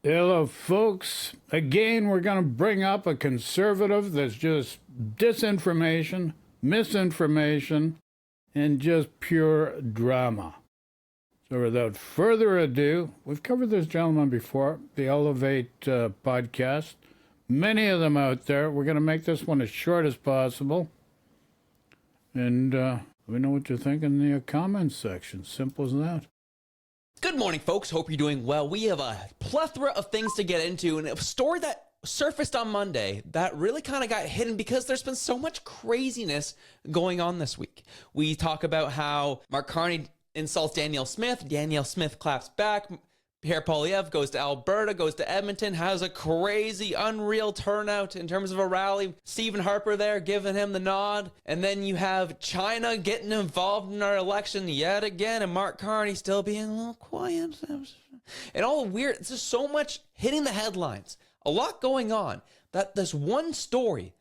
Hello, folks. Again, we're going to bring up a conservative that's just disinformation, misinformation, and just pure drama. So without further ado, we've covered this gentleman before, the Elevate podcast. Many of them out there. We're going to make this one as short as possible. And let me know what you think in the comments section. Simple as that. Good morning, folks. Hope you're doing well. We have a plethora of things to get into, and a story that surfaced on Monday that really kind of got hidden because there's been so much craziness going on this week. We talk about how Mark Carney insults Danielle Smith. Danielle Smith claps back. Pierre Poilievre goes to Alberta, goes to Edmonton, has a crazy, unreal turnout in terms of a rally. Stephen Harper there giving him the nod. And then you have China getting involved in our election yet again, and Mark Carney still being a little quiet. And all the weird, it's just so much hitting the headlines. A lot going on that this one story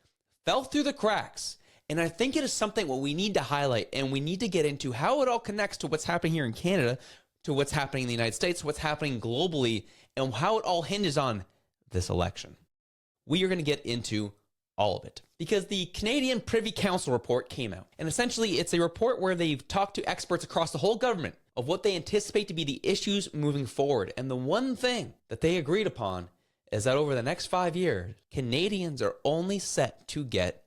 fell through the cracks. And I think it is something what we need to highlight, and we need to get into how it all connects to what's happening here in Canada, to what's happening in the United States, what's happening globally, and how it all hinges on this election. We are going to get into all of it because the Canadian Privy Council report came out. And essentially, it's a report where they've talked to experts across the whole government of what they anticipate to be the issues moving forward. And the one thing that they agreed upon is that over the next 5 years, Canadians are only set to get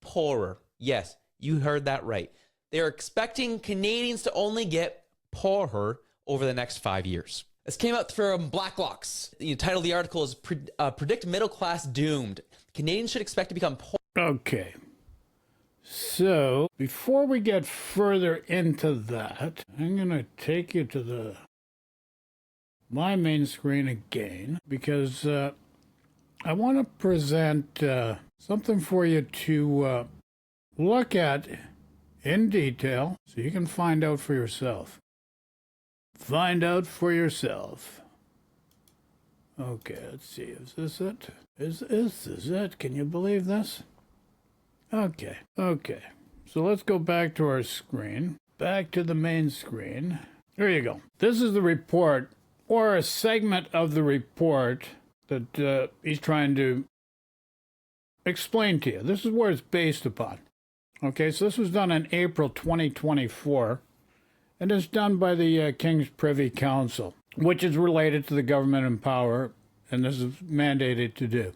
poorer. Yes, you heard that right. They're expecting Canadians to only get poorer over the next 5 years. This came out from Blacklock's. The title of the article is Predict Middle Class Doomed. Canadians should expect to become poor. Okay. So, before we get further into that, I'm going to take you to my main screen again because I want to present something for you to look at in detail so you can find out for yourself. Find out for yourself. Okay, let's see. Is this it? Is this it? Can you believe this? Okay. So let's go back to our screen. Back to the main screen. There you go. This is the report, or a segment of the report that he's trying to explain to you. This is where it's based upon. Okay, so this was done in April 2024. And it's done by the King's Privy Council, which is related to the government in power, and this is mandated to do.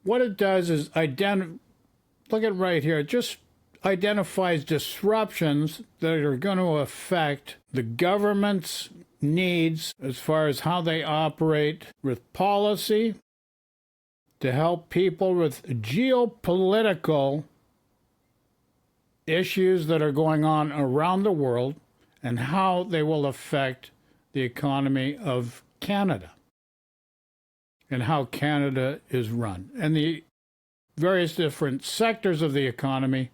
What it does is look at right here, it just identifies disruptions that are going to affect the government's needs as far as how they operate with policy to help people with geopolitical issues that are going on around the world and how they will affect the economy of Canada and how Canada is run and the various different sectors of the economy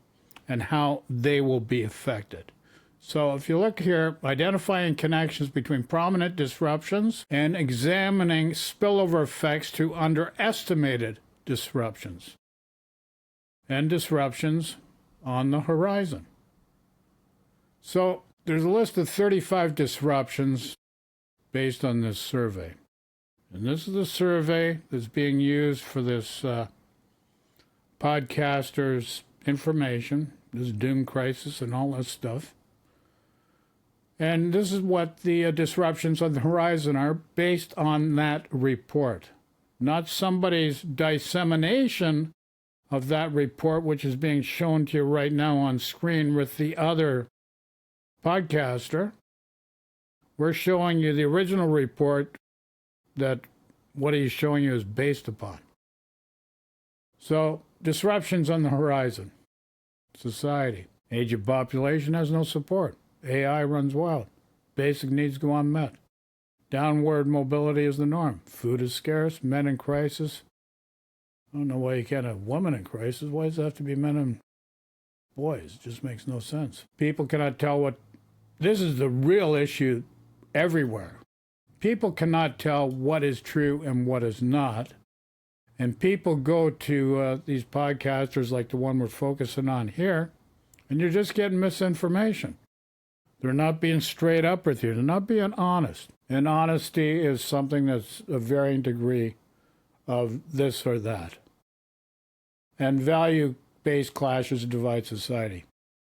and how they will be affected. So if you look here, identifying connections between prominent disruptions and examining spillover effects to underestimated disruptions and disruptions on the horizon. So there's a list of 35 disruptions based on this survey. And this is the survey that's being used for this podcaster's information, this doom crisis and all this stuff. And this is what the disruptions on the horizon are based on that report, not somebody's dissemination of that report, which is being shown to you right now on screen with the other podcaster. We're showing you the original report that what he's showing you is based upon. So, disruptions on the horizon. Society. Age of population has no support. AI runs wild. Basic needs go unmet. Downward mobility is the norm. Food is scarce. Men in crisis. I don't know why you can't have women in crisis. Why does it have to be men and boys? It just makes no sense. People cannot tell what... This is the real issue everywhere. People cannot tell what is true and what is not. And people go to these podcasters like the one we're focusing on here, and you're just getting misinformation. They're not being straight up with you. They're not being honest. And honesty is something that's a varying degree of this or that. And value-based clashes divide society.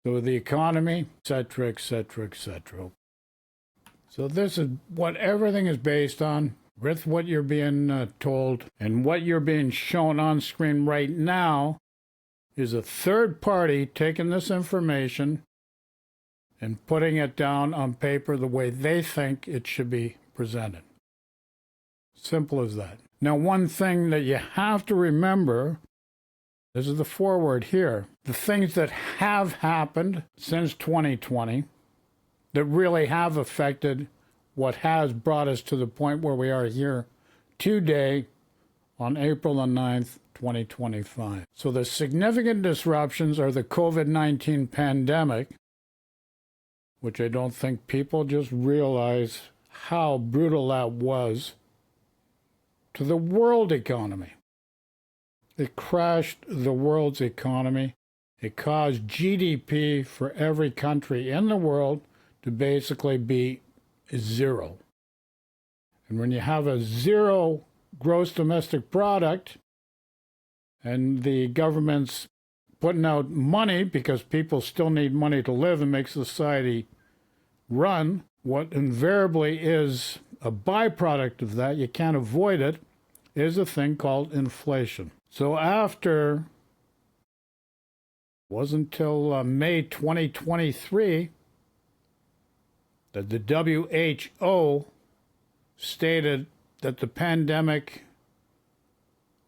So the economy, etc., etc., etc. So this is what everything is based on, with what you're being told, and what you're being shown on screen right now is a third party taking this information and putting it down on paper the way they think it should be presented. Simple as that. Now, one thing that you have to remember, this is the foreword here, the things that have happened since 2020 that really have affected what has brought us to the point where we are here today on April the 9th, 2025. So the significant disruptions are the COVID-19 pandemic, which I don't think people just realize how brutal that was to the world economy. It crashed the world's economy. It caused GDP for every country in the world to basically be zero. And when you have a zero gross domestic product and the government's putting out money because people still need money to live and make society run, what invariably is a byproduct of that, you can't avoid it, is a thing called inflation. So after, it wasn't until May 2023 that the WHO stated that the pandemic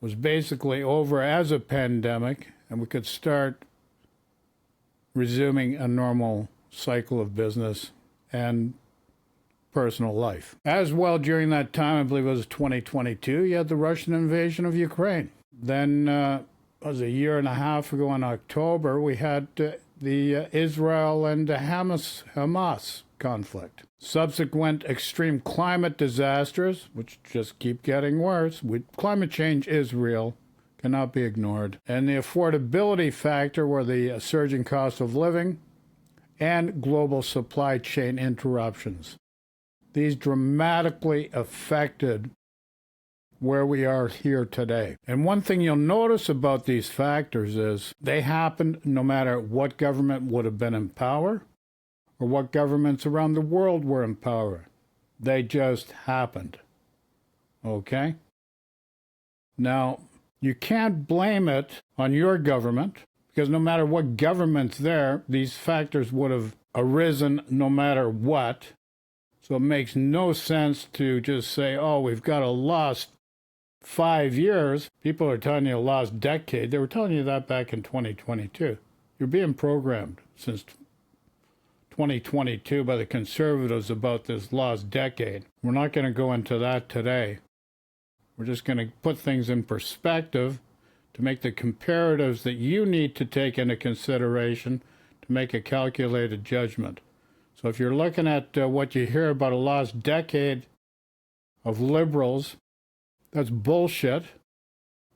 was basically over as a pandemic and we could start resuming a normal cycle of business and personal life. As well, during that time, I believe it was 2022, you had the Russian invasion of Ukraine. Then, it was a year and a half ago in October, we had the Israel and Hamas conflict. Subsequent extreme climate disasters, which just keep getting worse. Climate change is real, cannot be ignored. And the affordability factor, where the surging cost of living and global supply chain interruptions. These dramatically affected where we are here today. And one thing you'll notice about these factors is they happened no matter what government would have been in power or what governments around the world were in power. They just happened. Okay? Now, you can't blame it on your government, because no matter what government's there, these factors would have arisen no matter what. So it makes no sense to just say, oh, we've got a lost 5 years. People are telling you a lost decade. They were telling you that back in 2022. You're being programmed since 2022 by the conservatives about this lost decade. We're not going to go into that today. We're just going to put things in perspective to make the comparatives that you need to take into consideration to make a calculated judgment. So if you're looking at what you hear about a lost decade of liberals, that's bullshit,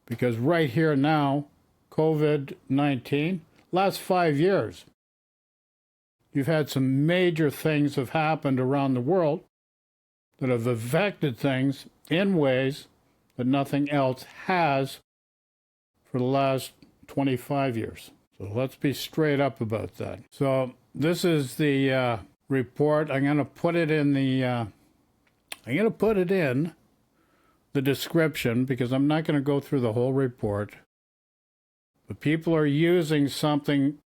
because right here now, COVID-19, last 5 years, you've had some major things have happened around the world that have affected things in ways that nothing else has for the last 25 years. So let's be straight up about that. So this is the report. I'm going to put it in the description, because I'm not going to go through the whole report. But people are using something.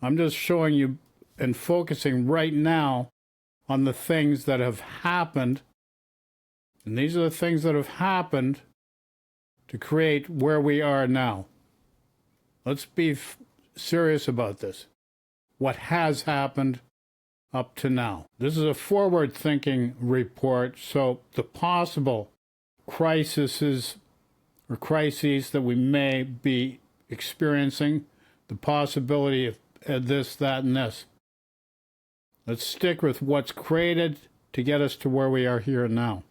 I'm just showing you and focusing right now on the things that have happened. And these are the things that have happened to create where we are now. Let's be serious about this. What has happened up to now. This is a forward-thinking report, so the possible crises that we may be experiencing, the possibility of this, that, and this. Let's stick with what's created to get us to where we are here now.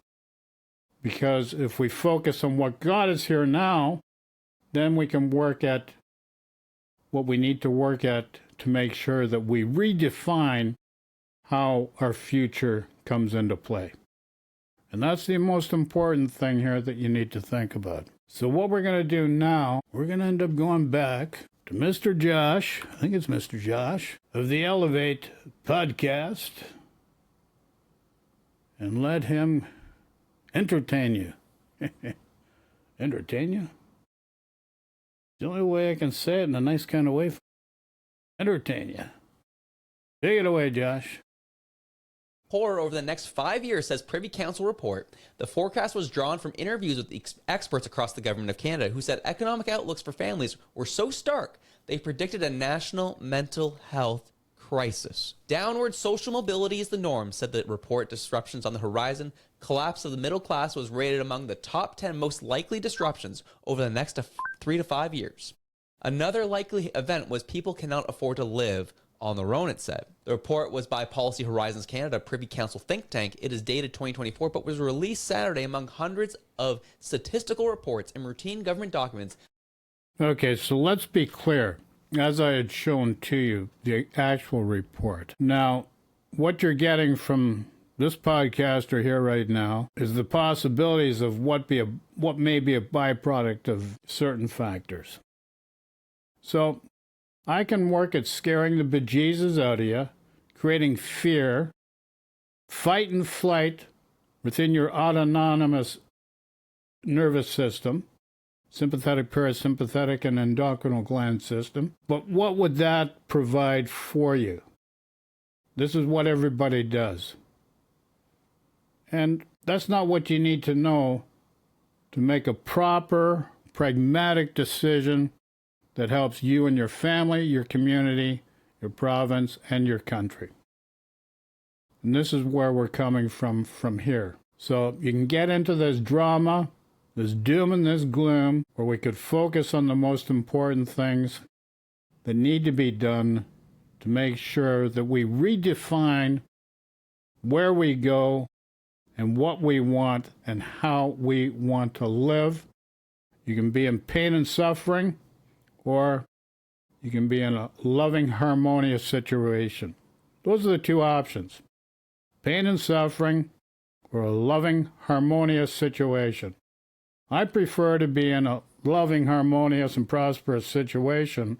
Because if we focus on what got us here now, then we can work at what we need to work at to make sure that we redefine how our future comes into play. And that's the most important thing here that you need to think about. So what we're going to do now, we're going to end up going back to Mr. Josh, I think it's Mr. Josh, of the Elevate podcast, and let him entertain you. Entertain you? The only way I can say it in a nice kind of way. Entertain you. Take it away, Josh. Horror over the next 5 years, says Privy Council report. The forecast was drawn from interviews with experts across the government of Canada who said economic outlooks for families were so stark they predicted a national mental health crisis. Downward social mobility is the norm, said the report. Disruptions on the horizon. Collapse of the middle class was rated among the top 10 most likely disruptions over the next 3 to 5 years. Another likely event was people cannot afford to live on their own, it said. The report was by Policy Horizons Canada, Privy Council think tank. It is dated 2024, but was released Saturday among hundreds of statistical reports and routine government documents. Okay, so let's be clear. As I had shown to you, the actual report. Now, what you're getting from this podcaster here right now is the possibilities of what may be a byproduct of certain factors. So, I can work at scaring the bejesus out of you, creating fear, fight and flight within your autonomous nervous system, sympathetic, parasympathetic, and endocrinal gland system. But what would that provide for you? This is what everybody does. And that's not what you need to know to make a proper, pragmatic decision that helps you and your family, your community, your province, and your country. And this is where we're coming from here. So you can get into this drama, this doom and this gloom, where we could focus on the most important things that need to be done to make sure that we redefine where we go and what we want and how we want to live. You can be in pain and suffering, or you can be in a loving, harmonious situation. Those are the two options. Pain and suffering, or a loving, harmonious situation. I prefer to be in a loving, harmonious, and prosperous situation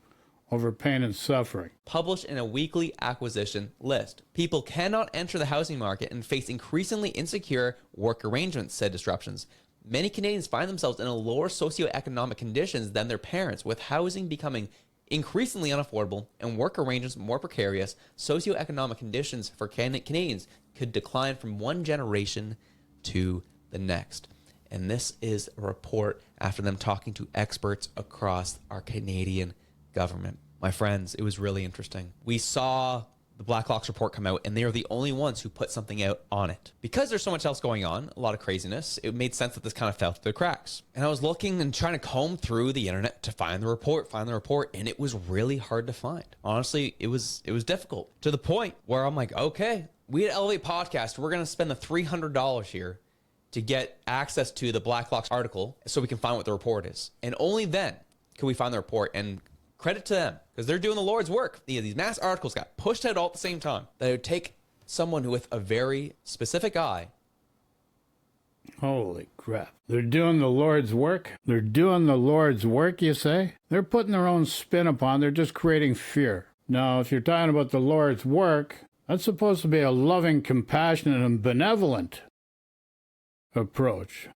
over pain and suffering. Published in a weekly acquisition list. People cannot enter the housing market and face increasingly insecure work arrangements, said Disruptions. Many Canadians find themselves in a lower socioeconomic conditions than their parents, with housing becoming increasingly unaffordable and work arrangements more precarious. Socioeconomic conditions for Canadians could decline from one generation to the next. And this is a report after them talking to experts across our Canadian government. My friends, it was really interesting. We saw the Blackhawks report come out, and they are the only ones who put something out on it. Because there's so much else going on, a lot of craziness, it made sense that this kind of fell through the cracks. And I was looking and trying to comb through the internet to find the report, and it was really hard to find. Honestly, it was difficult, to the point where I'm like, okay, we at Elevate Podcast, we're going to spend the $300 here to get access to the Blackhawks article so we can find what the report is. And only then can we find the report. And credit to them, because they're doing the Lord's work. These mass articles got pushed out all at the same time. That it would take someone with a very specific eye. Holy crap. They're doing the Lord's work? They're doing the Lord's work, you say? They're putting their own spin upon it. They're just creating fear. Now, if you're talking about the Lord's work, that's supposed to be a loving, compassionate, and benevolent approach.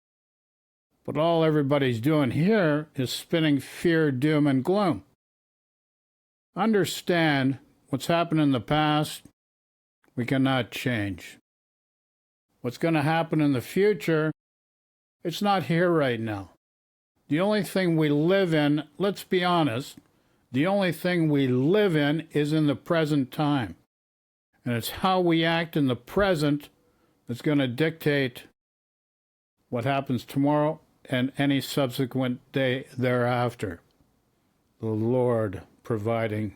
But all everybody's doing here is spinning fear, doom, and gloom. Understand what's happened in the past, we cannot change. What's going to happen in the future, it's not here right now. The only thing we live in, let's be honest, the only thing we live in is in the present time. And it's how we act in the present that's going to dictate what happens tomorrow and any subsequent day thereafter. The Lord providing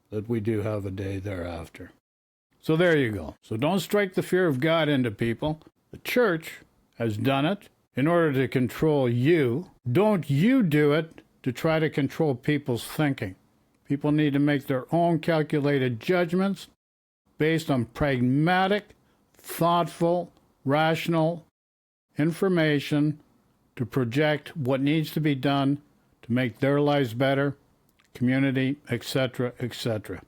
that we do have a day thereafter. So there you go. So don't strike the fear of God into people. The church has done it in order to control you. Don't you do it to try to control people's thinking. People need to make their own calculated judgments based on pragmatic, thoughtful, rational information to project what needs to be done to make their lives better, community, etc., etc.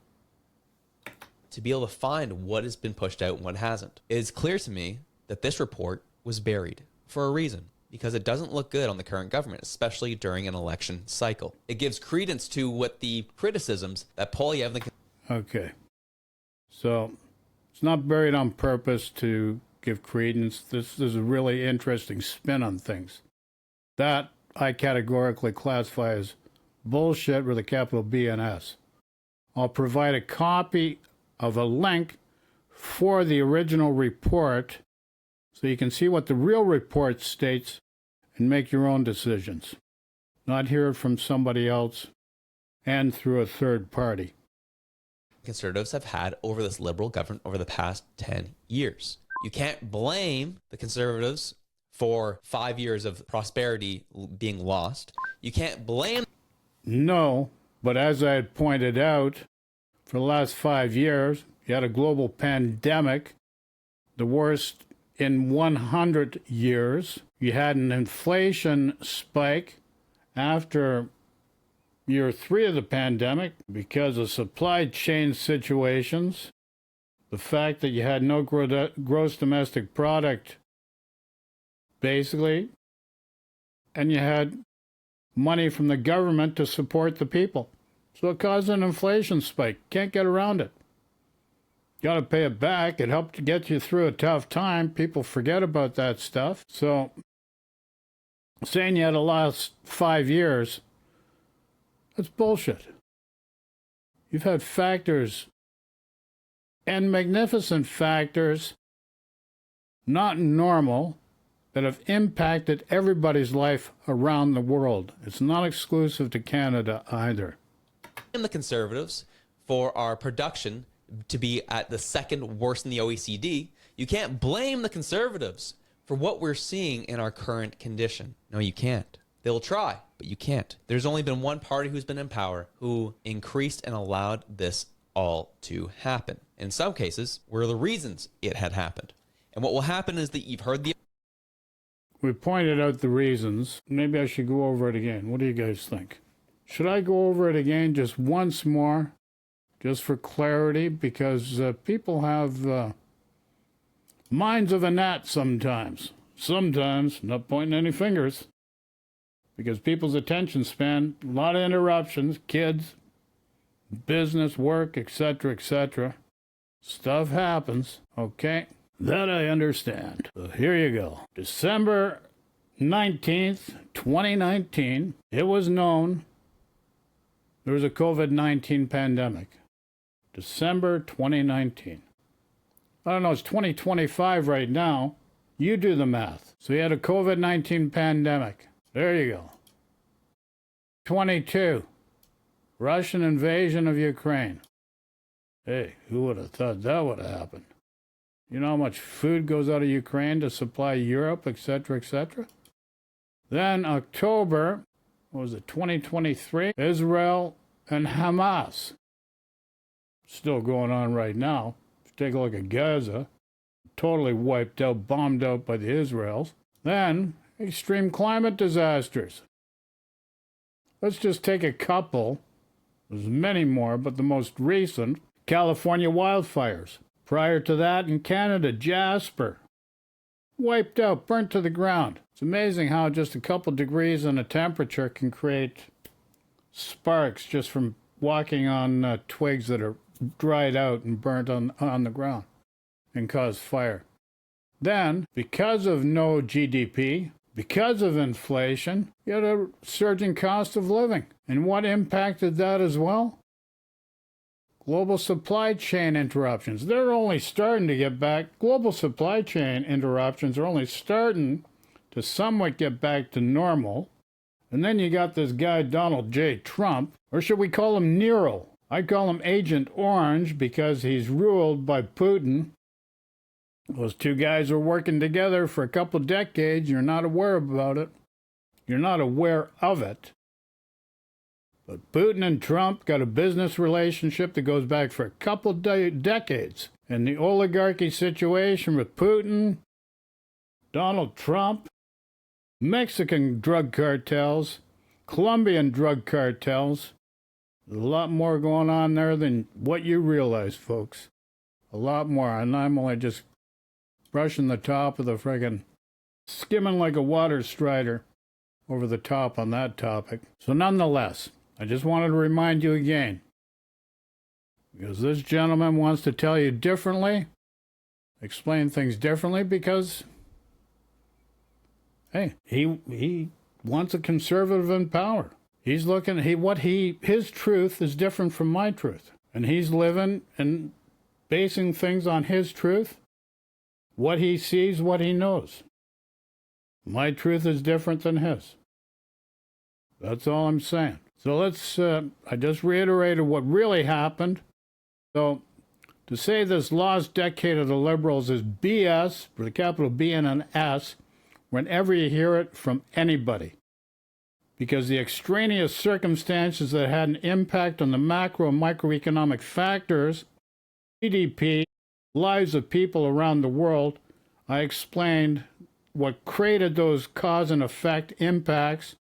To be able to find what has been pushed out and what hasn't. It is clear to me that this report was buried for a reason, because it doesn't look good on the current government, especially during an election cycle. It gives credence to what the criticisms that Polyev... Okay. So it's not buried on purpose to give credence. This is a really interesting spin on things. That I categorically classify as bullshit with a capital B and S. I'll provide a copy of a link for the original report so you can see what the real report states and make your own decisions. Not hear it from somebody else and through a third party. Conservatives have had over this liberal government over the past 10 years. You can't blame the Conservatives for 5 years of prosperity being lost. You can't blame... No, but as I had pointed out, for the last 5 years, you had a global pandemic, the worst in 100 years. You had an inflation spike after year 3 of the pandemic because of supply chain situations. The fact that you had no gross domestic product, basically, and you had money from the government to support the people. So it caused an inflation spike. Can't get around it. Got to pay it back. It helped to get you through a tough time. People forget about that stuff. So saying you had the last 5 years, that's bullshit. You've had factors, and magnificent factors, not normal, that have impacted everybody's life around the world. It's not exclusive to Canada either. And the Conservatives for our production to be at the second worst in the OECD. You can't blame the Conservatives for what we're seeing in our current condition. No, you can't. They'll try, but you can't. There's only been one party who's been in power who increased and allowed this all to happen. In some cases, were the reasons it had happened. And what will happen is that you've heard the... We pointed out the reasons. Maybe I should go over it again. What do you guys think? Should I go over it again just once more, just for clarity? Because people have minds of a gnat sometimes. Sometimes, not pointing any fingers. Because people's attention span, a lot of interruptions, kids, business, work, etc., etc. Stuff happens, okay? That I understand. So here you go. December 19th, 2019, it was known there was a COVID-19 pandemic. December 2019. I don't know, it's 2025 right now. You do the math. So you had a COVID-19 pandemic. There you go. 22. Russian invasion of Ukraine. Hey, who would have thought that would have happened? You know how much food goes out of Ukraine to supply Europe, etc., etc.? Then October, what was it, 2023? Israel and Hamas. Still going on right now. If you take a look at Gaza, totally wiped out, bombed out by the Israelis. Then extreme climate disasters. Let's just take a couple. There's many more, but the most recent, California wildfires. Prior to that, in Canada, Jasper. Wiped out, burnt to the ground. It's amazing how just a couple degrees in a temperature can create sparks just from walking on twigs that are dried out and burnt on the ground and cause fire. Then, because of no GDP, because of inflation, you had a surging cost of living. And what impacted that as well? Global supply chain interruptions. They're only starting to get back. Global supply chain interruptions are only starting to somewhat get back to normal. And then you got this guy, Donald J. Trump, or should we call him Nero? I call him Agent Orange because he's ruled by Putin. Those two guys are working together for a couple decades. You're not aware about it. You're not aware of it. But Putin and Trump got a business relationship that goes back for a couple decades. And the oligarchy situation with Putin Donald Trump, Mexican drug cartels, Colombian drug cartels. There's a lot more going on there than what you realize, folks. A lot more. And I'm only just brushing the top of the friggin' skimming like a water strider over the top on that topic. So nonetheless, I just wanted to remind you again, because this gentleman wants to tell you differently, explain things differently, because, hey, he wants a conservative in power. He's looking, his truth is different from my truth. And he's living and basing things on his truth, what he sees, what he knows. My truth is different than his. That's all I'm saying. So let's, I just reiterated what really happened. So to say this lost decade of the liberals is BS, with a capital B and an S, whenever you hear it from anybody. Because the extraneous circumstances that had an impact on the macro and microeconomic factors, GDP, lives of people around the world, I explained what created those cause and effect impacts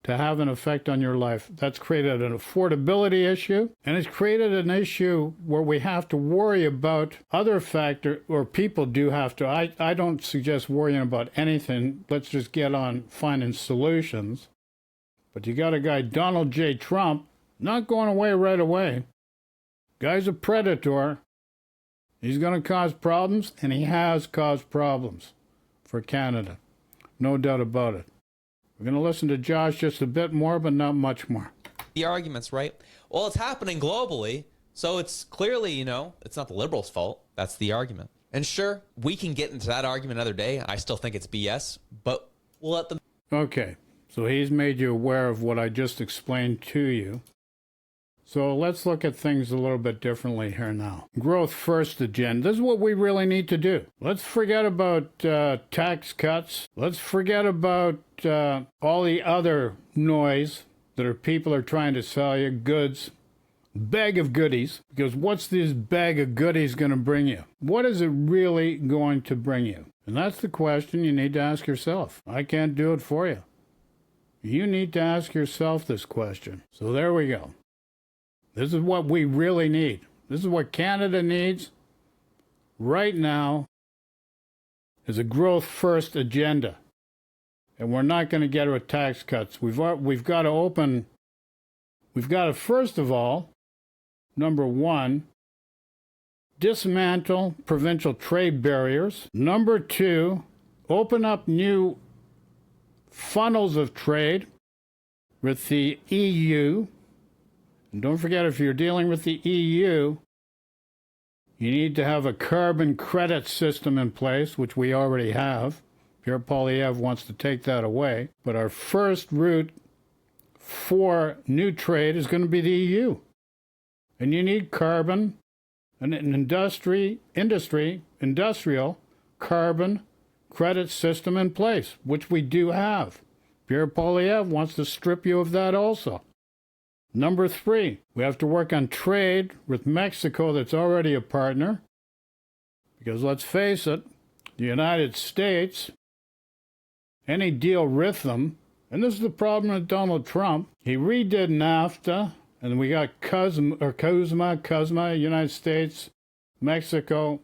to have an effect on your life. That's created an affordability issue, and it's created an issue where we have to worry about other factors, or people do have to. I don't suggest worrying about anything. Let's just get on finding solutions. But you got a guy, Donald J. Trump, not going away right away. Guy's a predator. He's going to cause problems, and he has caused problems for Canada. No doubt about it. We're going to listen to Josh just a bit more, but not much more. The arguments, right? Well, it's happening globally, so it's clearly, it's not the liberals' fault. That's the argument. And sure, we can get into that argument another day. I still think it's BS, but we'll let them. Okay, so he's made you aware of what I just explained to you. So let's look at things a little bit differently here now. Growth first agenda. This is what we really need to do. Let's forget about tax cuts. Let's forget about all the other noise that people are trying to sell you, goods, bag of goodies. Because what's this bag of goodies going to bring you? What is it really going to bring you? And that's the question you need to ask yourself. I can't do it for you. You need to ask yourself this question. So there we go. This is what we really need. This is what Canada needs right now, is a growth first agenda. And we're not going to get it with tax cuts. We've got to first of all, number one, dismantle provincial trade barriers. Number two, open up new funnels of trade with the EU. And don't forget, if you're dealing with the EU, you need to have a carbon credit system in place, which we already have. Pierre Poilievre wants to take that away. But our first route for new trade is going to be the EU. And you need carbon, an industrial carbon credit system in place, which we do have. Pierre Poilievre wants to strip you of that also. Number three, we have to work on trade with Mexico, that's already a partner. Because let's face it, the United States, any deal with them, and this is the problem with Donald Trump, he redid NAFTA, and we got CUSMA, United States, Mexico,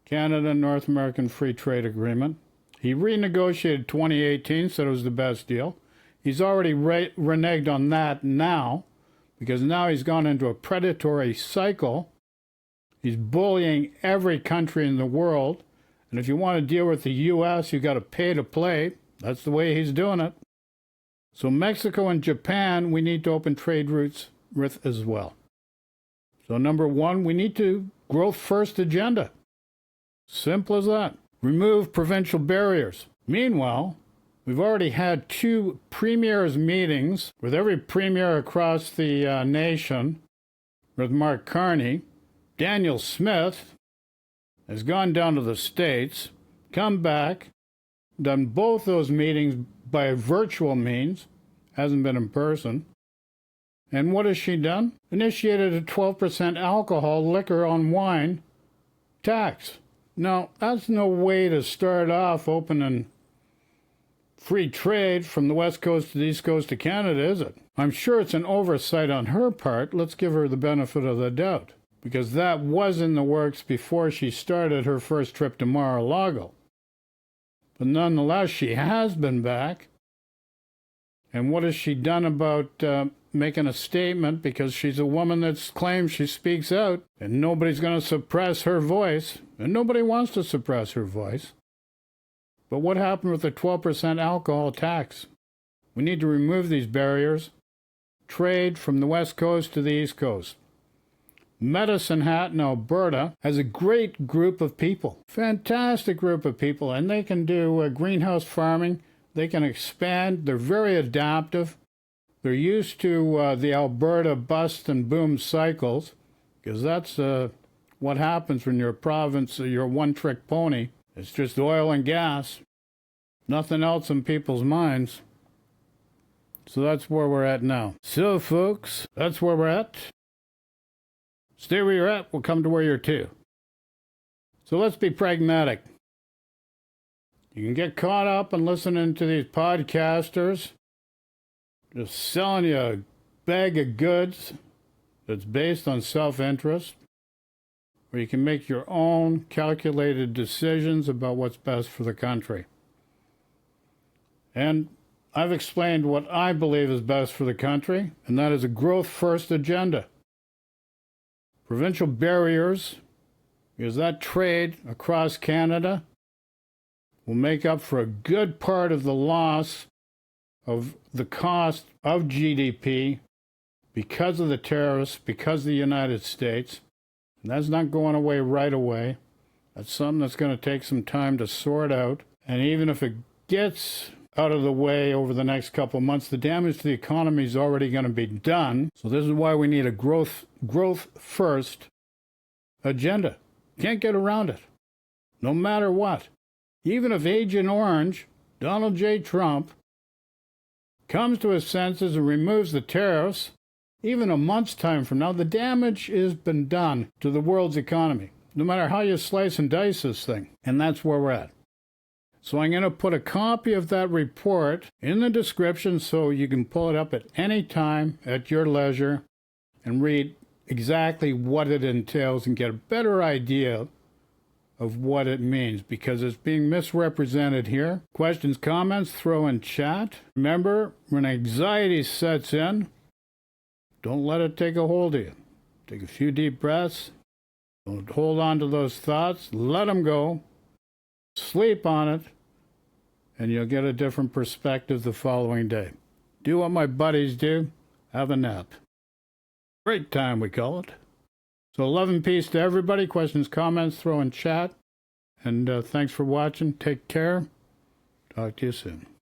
Canada, North American Free Trade Agreement. He renegotiated 2018, said it was the best deal. He's already reneged on that now, because now he's gone into a predatory cycle. He's bullying every country in the world. And if you want to deal with the U.S., you've got to pay to play. That's the way he's doing it. So Mexico and Japan, we need to open trade routes with as well. So number one, we need to growth first agenda. Simple as that. Remove provincial barriers. Meanwhile, we've already had 2 premiers meetings with every premier across the nation with Mark Carney. Daniel Smith has gone down to the States, come back, done both those meetings by virtual means, hasn't been in person. And what has she done? Initiated a 12% alcohol, liquor on wine tax. Now, that's no way to start off opening free trade from the West Coast to the East Coast of Canada, is it? I'm sure it's an oversight on her part. Let's give her the benefit of the doubt, because that was in the works before she started her first trip to Mar-a-Lago. But nonetheless, she has been back. And what has she done about making a statement? Because she's a woman that claims she speaks out, and nobody's going to suppress her voice, and nobody wants to suppress her voice. But what happened with the 12% alcohol tax? We need to remove these barriers. Trade from the West Coast to the East Cost. Medicine Hat in Alberta has a great group of people, fantastic group of people, and they can do greenhouse farming. They can expand. They're very adaptive. They're used to the Alberta bust and boom cycles, because that's what happens when you're a province, you're a one-trick pony. It's just oil and gas, nothing else in people's minds. So that's where we're at now. So, folks, that's where we're at. Stay where you're at, we'll come to where you're to. So let's be pragmatic. You can get caught up in listening to these podcasters just selling you a bag of goods that's based on self-interest, or you can make your own calculated decisions about what's best for the country. And I've explained what I believe is best for the country, and that is a growth-first agenda. Provincial barriers, because that trade across Canada will make up for a good part of the loss of the cost of GDP because of the tariffs, because of the United States. And that's not going away right away. That's something that's going to take some time to sort out. And even if it gets out of the way over the next couple of months, the damage to the economy is already going to be done. So this is why we need a growth first agenda. Can't get around it, no matter what. Even if Agent Orange, Donald J. Trump, comes to his senses and removes the tariffs, even a month's time from now, the damage has been done to the world's economy, no matter how you slice and dice this thing. And that's where we're at. So I'm going to put a copy of that report in the description so you can pull it up at any time at your leisure and read exactly what it entails and get a better idea of what it means, because it's being misrepresented here. Questions, comments, throw in chat. Remember, when anxiety sets in, don't let it take a hold of you. Take a few deep breaths. Don't hold on to those thoughts. Let them go. Sleep on it, and you'll get a different perspective the following day. Do what my buddies do. Have a nap. Great time, we call it. So love and peace to everybody. Questions, comments, throw in chat. And thanks for watching. Take care. Talk to you soon.